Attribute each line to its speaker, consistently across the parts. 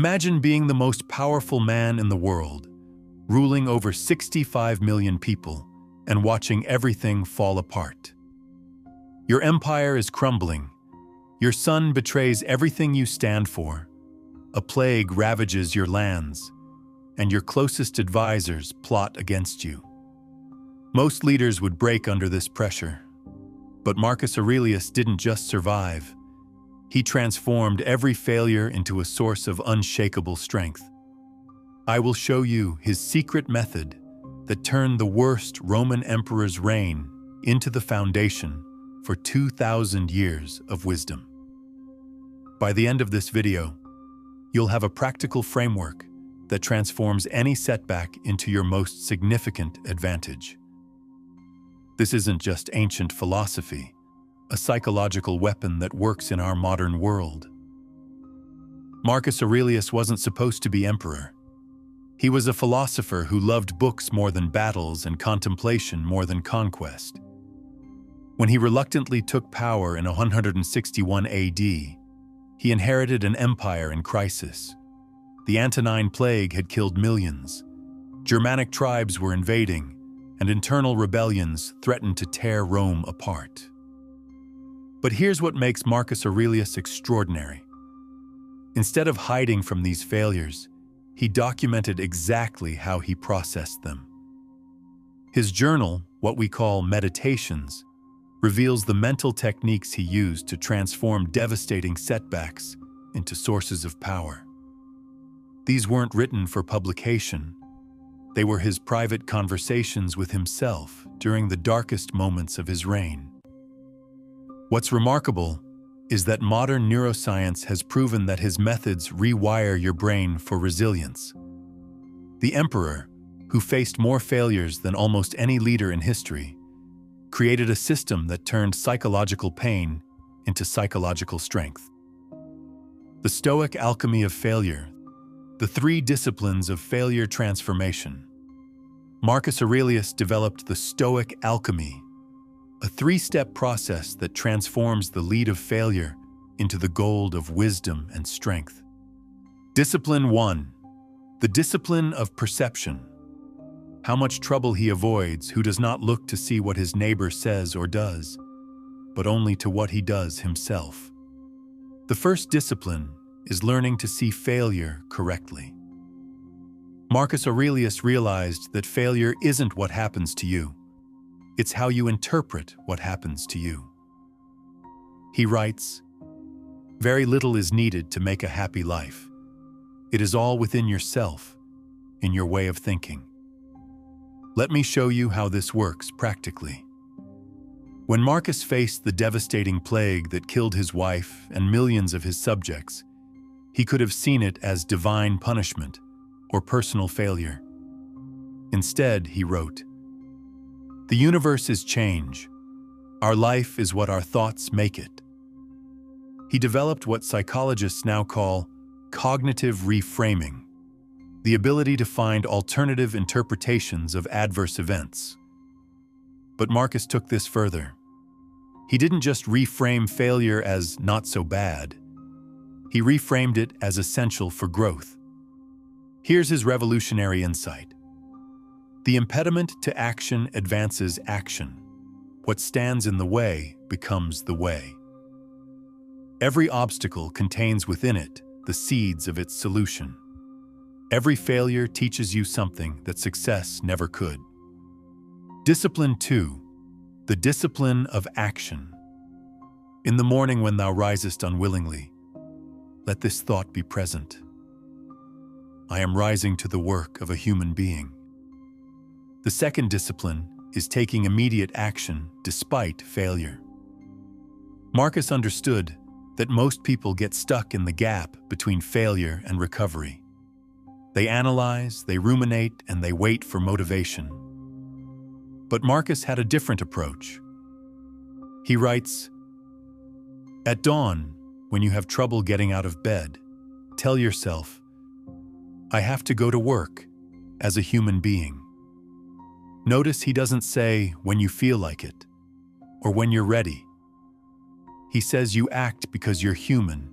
Speaker 1: Imagine being the most powerful man in the world, ruling over 65 million people and watching everything fall apart. Your empire is crumbling. Your son betrays everything you stand for. A plague ravages your lands, and your closest advisors plot against you. Most leaders would break under this pressure. But Marcus Aurelius didn't just survive. He transformed every failure into a source of unshakable strength. I will show you his secret method that turned the worst Roman emperor's reign into the foundation for 2,000 years of wisdom. By the end of this video, you'll have a practical framework that transforms any setback into your most significant advantage. This isn't just ancient philosophy, a psychological weapon that works in our modern world. Marcus Aurelius wasn't supposed to be emperor. He was a philosopher who loved books more than battles and contemplation more than conquest. When he reluctantly took power in 161 AD, he inherited an empire in crisis. The Antonine Plague had killed millions. Germanic tribes were invading, and internal rebellions threatened to tear Rome apart. But here's what makes Marcus Aurelius extraordinary. Instead of hiding from these failures, he documented exactly how he processed them. His journal, what we call meditations, reveals the mental techniques he used to transform devastating setbacks into sources of power. These weren't written for publication. They were his private conversations with himself during the darkest moments of his reign. What's remarkable is that modern neuroscience has proven that his methods rewire your brain for resilience. The emperor, who faced more failures than almost any leader in history, created a system that turned psychological pain into psychological strength. The Stoic alchemy of failure, the 3 disciplines of failure transformation. Marcus Aurelius developed the Stoic alchemy, a 3-step process that transforms the lead of failure into the gold of wisdom and strength. Discipline 1, the discipline of perception. How much trouble he avoids who does not look to see what his neighbor says or does, but only to what he does himself. The first discipline is learning to see failure correctly. Marcus Aurelius realized that failure isn't what happens to you. It's how you interpret what happens to you. He writes, "Very little is needed to make a happy life. It is all within yourself, in your way of thinking." Let me show you how this works practically. When Marcus faced the devastating plague that killed his wife and millions of his subjects, he could have seen it as divine punishment or personal failure. Instead, he wrote, "The universe is change. Our life is what our thoughts make it." He developed what psychologists now call cognitive reframing, the ability to find alternative interpretations of adverse events. But Marcus took this further. He didn't just reframe failure as not so bad. He reframed it as essential for growth. Here's his revolutionary insight. The impediment to action advances action. What stands in the way becomes the way. Every obstacle contains within it the seeds of its solution. Every failure teaches you something that success never could. Discipline 2, the discipline of action. In the morning when thou risest unwillingly, let this thought be present. I am rising to the work of a human being. The second discipline is taking immediate action despite failure. Marcus understood that most people get stuck in the gap between failure and recovery. They analyze, they ruminate, and they wait for motivation. But Marcus had a different approach. He writes, "At dawn, when you have trouble getting out of bed, tell yourself, I have to go to work as a human being." Notice he doesn't say when you feel like it or when you're ready. He says you act because you're human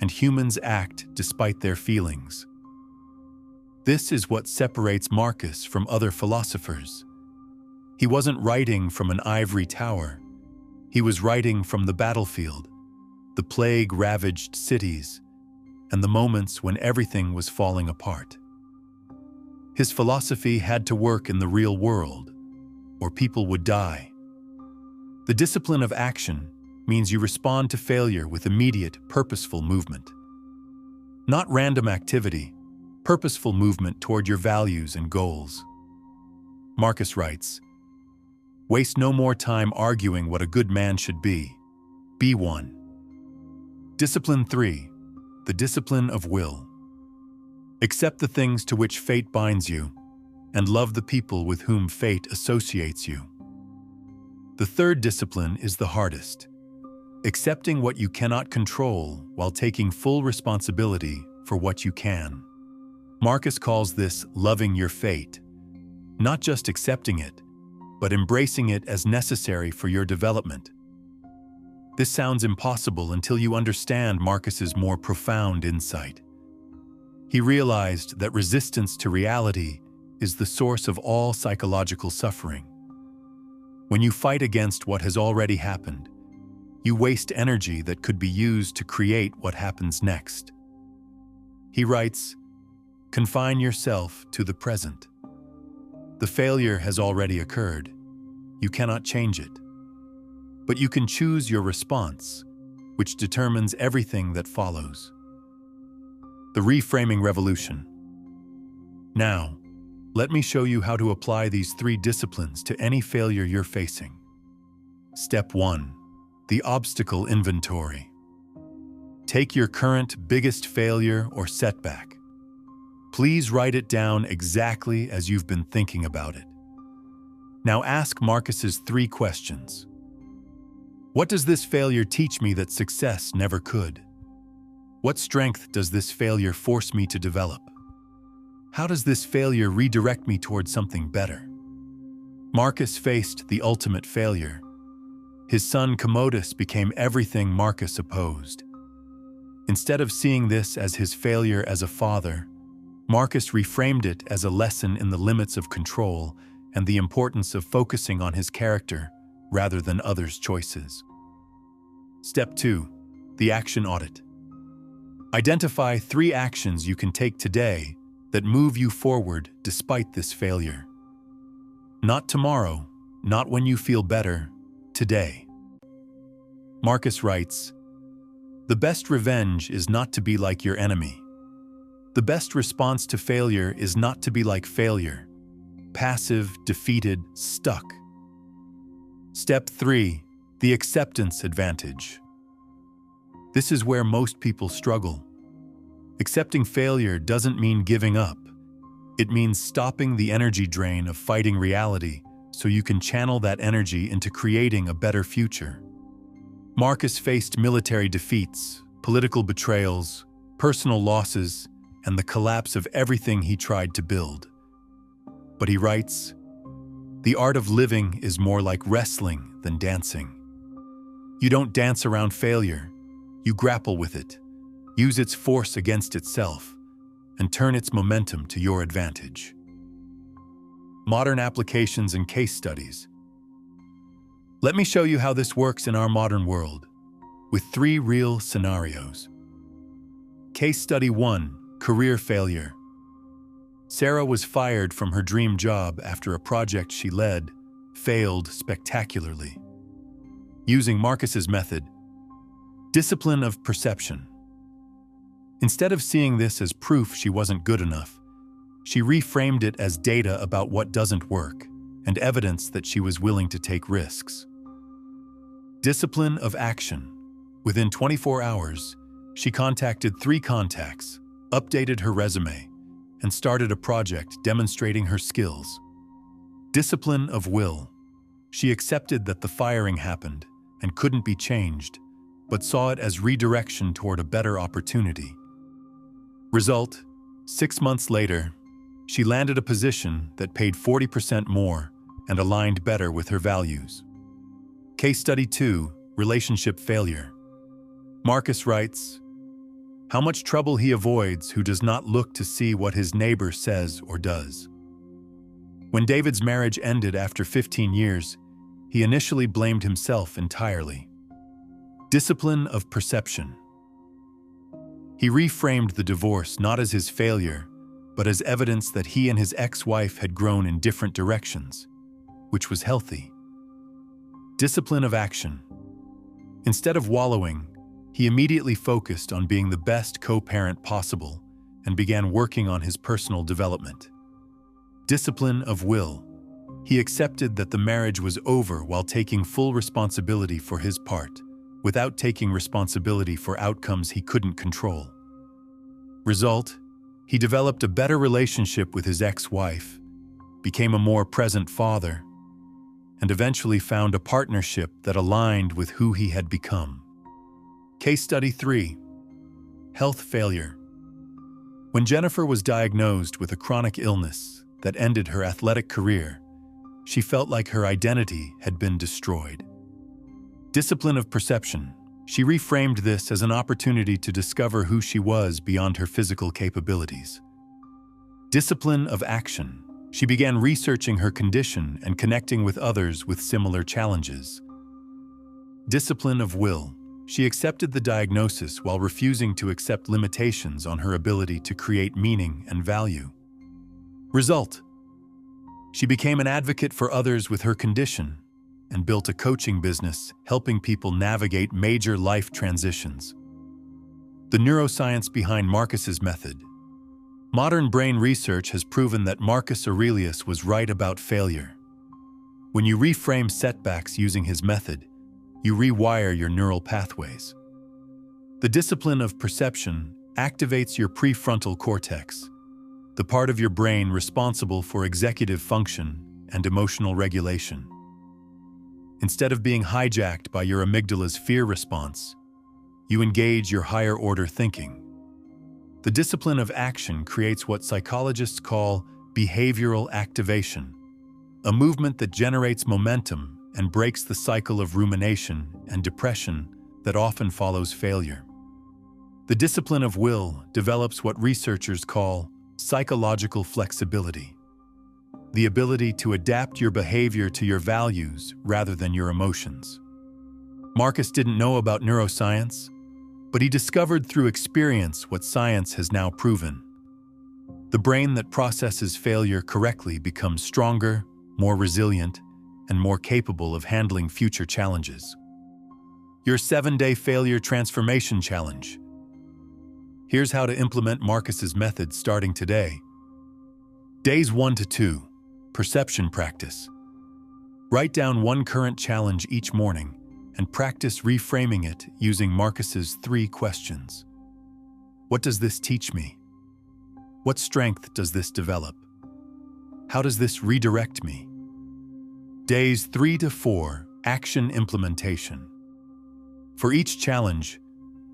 Speaker 1: and humans act despite their feelings. This is what separates Marcus from other philosophers. He wasn't writing from an ivory tower. He was writing from the battlefield, the plague-ravaged cities, and the moments when everything was falling apart. His philosophy had to work in the real world, or people would die. The discipline of action means you respond to failure with immediate, purposeful movement. Not random activity, purposeful movement toward your values and goals. Marcus writes, "Waste no more time arguing what a good man should be. Be one." Discipline 3. The discipline of will. Accept the things to which fate binds you, and love the people with whom fate associates you. The third discipline is the hardest. Accepting what you cannot control while taking full responsibility for what you can. Marcus calls this loving your fate, not just accepting it, but embracing it as necessary for your development. This sounds impossible until you understand Marcus's more profound insight. He realized that resistance to reality is the source of all psychological suffering. When you fight against what has already happened, you waste energy that could be used to create what happens next. He writes, "Confine yourself to the present. The failure has already occurred. You cannot change it. But you can choose your response, which determines everything that follows." The reframing revolution. Now, let me show you how to apply these 3 disciplines to any failure you're facing. Step 1. The obstacle inventory. Take your current biggest failure or setback. Please write it down exactly as you've been thinking about it. Now ask Marcus's 3 questions. What does this failure teach me that success never could? What strength does this failure force me to develop? How does this failure redirect me towards something better? Marcus faced the ultimate failure. His son Commodus became everything Marcus opposed. Instead of seeing this as his failure as a father, Marcus reframed it as a lesson in the limits of control and the importance of focusing on his character rather than others' choices. Step 2. The action audit. Identify 3 actions you can take today that move you forward despite this failure. Not tomorrow, not when you feel better, today. Marcus writes, "The best revenge is not to be like your enemy. The best response to failure is not to be like failure, passive, defeated, stuck." Step 3. The acceptance advantage. This is where most people struggle. Accepting failure doesn't mean giving up. It means stopping the energy drain of fighting reality so you can channel that energy into creating a better future. Marcus faced military defeats, political betrayals, personal losses, and the collapse of everything he tried to build. But he writes, "The art of living is more like wrestling than dancing. You don't dance around failure. You grapple with it, use its force against itself, and turn its momentum to your advantage." Modern applications and case studies. Let me show you how this works in our modern world, with 3 real scenarios. Case study 1, career failure. Sarah was fired from her dream job after a project she led failed spectacularly. Using Marcus's method, discipline of perception. Instead of seeing this as proof she wasn't good enough, she reframed it as data about what doesn't work and evidence that she was willing to take risks. Discipline of action. Within 24 hours, she contacted 3 contacts, updated her resume, and started a project demonstrating her skills. Discipline of will. She accepted that the firing happened and couldn't be changed, but saw it as redirection toward a better opportunity. Result, 6 months later, she landed a position that paid 40% more and aligned better with her values. Case study 2, relationship failure. Marcus writes, How much trouble he avoids who does not look to see what his neighbor says or does. When David's marriage ended after 15 years, he initially blamed himself entirely. Discipline of perception. He reframed the divorce not as his failure, but as evidence that he and his ex-wife had grown in different directions, which was healthy. Discipline of action. Instead of wallowing, he immediately focused on being the best co-parent possible and began working on his personal development. Discipline of will. He accepted that the marriage was over while taking full responsibility for his part, without taking responsibility for outcomes he couldn't control. Result: he developed a better relationship with his ex-wife, became a more present father, and eventually found a partnership that aligned with who he had become. Case Study 3. Health failure. When Jennifer was diagnosed with a chronic illness that ended her athletic career, she felt like her identity had been destroyed. Discipline of perception. She reframed this as an opportunity to discover who she was beyond her physical capabilities. Discipline of action. She began researching her condition and connecting with others with similar challenges. Discipline of will. She accepted the diagnosis while refusing to accept limitations on her ability to create meaning and value. Result: she became an advocate for others with her condition and built a coaching business helping people navigate major life transitions. The neuroscience behind Marcus's method. Modern brain research has proven that Marcus Aurelius was right about failure. When you reframe setbacks using his method, you rewire your neural pathways. The discipline of perception activates your prefrontal cortex, the part of your brain responsible for executive function and emotional regulation. Instead of being hijacked by your amygdala's fear response, you engage your higher-order thinking. The discipline of action creates what psychologists call behavioral activation, a movement that generates momentum and breaks the cycle of rumination and depression that often follows failure. The discipline of will develops what researchers call psychological flexibility, the ability to adapt your behavior to your values rather than your emotions. Marcus didn't know about neuroscience, but he discovered through experience what science has now proven. The brain that processes failure correctly becomes stronger, more resilient, and more capable of handling future challenges. Your 7-day failure transformation challenge. Here's how to implement Marcus's method starting today. Days 1 to 2, perception practice. Write down one current challenge each morning and practice reframing it using Marcus's 3 questions. What does this teach me? What strength does this develop? How does this redirect me? Days 3 to 4, action implementation. For each challenge,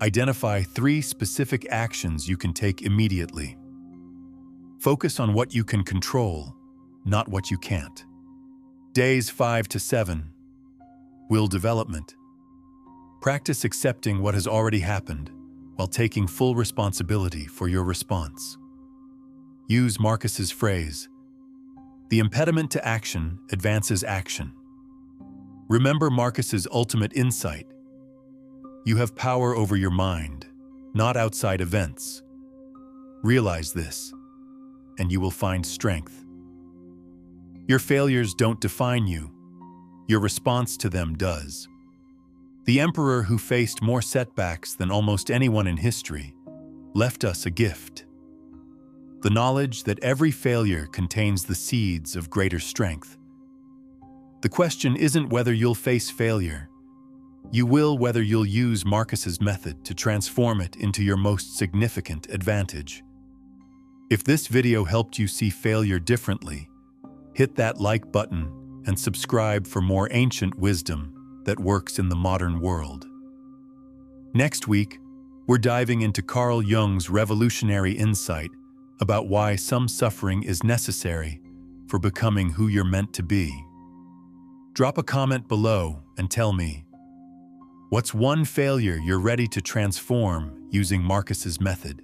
Speaker 1: identify 3 specific actions you can take immediately. Focus on what you can control, not what you can't. Days 5 to 7, will development. Practice accepting what has already happened while taking full responsibility for your response. Use Marcus's phrase, "The impediment to action advances action." Remember Marcus's ultimate insight. You have power over your mind, not outside events. Realize this, and you will find strength. Your failures don't define you. Your response to them does. The emperor who faced more setbacks than almost anyone in history left us a gift. The knowledge that every failure contains the seeds of greater strength. The question isn't whether you'll face failure. You will whether you'll use Marcus's method to transform it into your most significant advantage. If this video helped you see failure differently, hit that like button and subscribe for more ancient wisdom that works in the modern world. Next week, we're diving into Carl Jung's revolutionary insight about why some suffering is necessary for becoming who you're meant to be. Drop a comment below and tell me, what's one failure you're ready to transform using Marcus's method.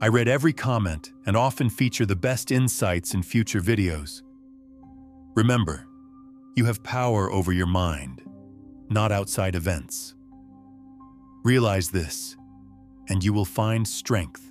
Speaker 1: I read every comment and often feature the best insights in future videos. Remember, you have power over your mind, not outside events. Realize this, and you will find strength.